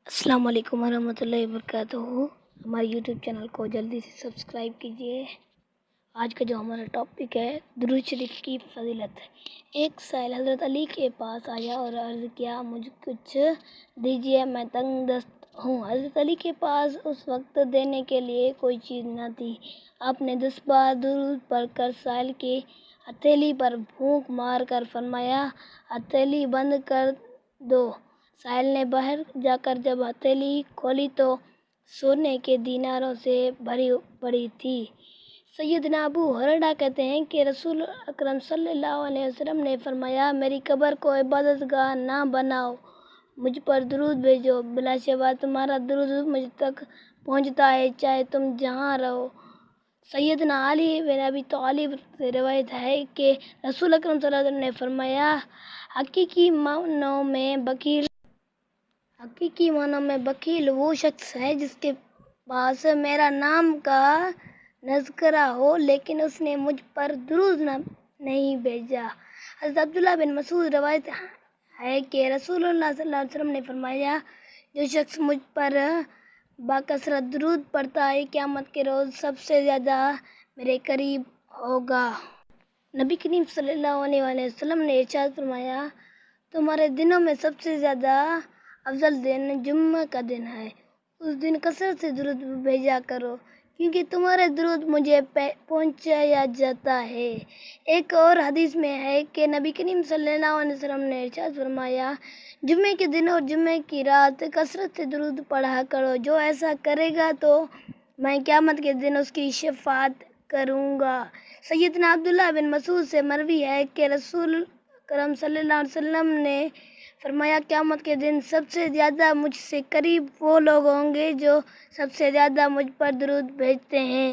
अस्सलाम वालेकुम वरहमतुल्लाहि वबरकातुहू। हमारे यूट्यूब चैनल को जल्दी से सब्सक्राइब कीजिए। आज का जो हमारा टॉपिक है दुरूद शरीफ की फजीलत। एक साइल हज़रत अली के पास आया और अर्ज़ किया, मुझे कुछ दीजिए, मैं तंग दस्त हूँ। हज़रत अली के पास उस वक्त देने के लिए कोई चीज़ न थी। आपने 10 बार दुरूद पढ़कर साइल की हथेली पर फूंक मार कर फरमाया, हथेली बंद कर दो। साहिल ने बाहर जाकर जब हथेली खोली तो सोने के दीनारों से भरी पड़ी थी। सैयदना अबू हुरैरा कहते हैं कि रसूल अकरम सल्लल्लाहु अलैहि वसल्लम ने फरमाया, मेरी कब्र को इबादतगाह ना बनाओ, मुझ पर दुरूद भेजो, बिलाशुबा तुम्हारा दुरूद मुझ तक पहुंचता है चाहे तुम जहाँ रहो। सैयदना अली बिन अबी तालिब से रिवायत है कि रसूल अकरम सल्लल्लाहु अलैहि वसल्लम ने फरमाया, हकीकी मानों में बकील वो शख्स है जिसके पास मेरा नाम का नज़करा हो लेकिन उसने मुझ पर दुरूद नहीं भेजा। हज़रत अब्दुल्लाह बिन मसूद रवायत है कि रसूलुल्लाह सल्लल्लाहु अलैहि वसल्लम ने फरमाया, जो शख्स मुझ पर बाकसरत दुरूद पढ़ता है क़यामत के रोज़ सबसे ज़्यादा मेरे करीब होगा। नबी करीम सल्लल्लाहु अलैहि वसल्लम ने इरशाद फरमाया, तुम्हारे दिनों में सबसे ज़्यादा अफजल दिन जुम्मे का दिन है। उस दिन कसरत से दुरूद भेजा करो क्योंकि तुम्हारे दुरूद मुझे पहुंचाया जाता है। एक और हदीस में है कि नबी करीम सल्लल्लाहु अलैहि वसल्लम ने इरशाद फरमाया, जुम्मे के दिन और जुम्मे की रात कसरत से दुरूद पढ़ा करो, जो ऐसा करेगा तो मैं क़यामत के दिन उसकी शफ़ाअत करूँगा। सैयदना अब्दुल्लाह बिन मसूद से मरवी है कि रसूल करम सल्लल्लाहु अलैहि वसल्लम ने फरमाया, क़यामत के दिन सबसे ज़्यादा मुझसे करीब वो लोग होंगे जो सबसे ज़्यादा मुझ पर दुरूद भेजते हैं।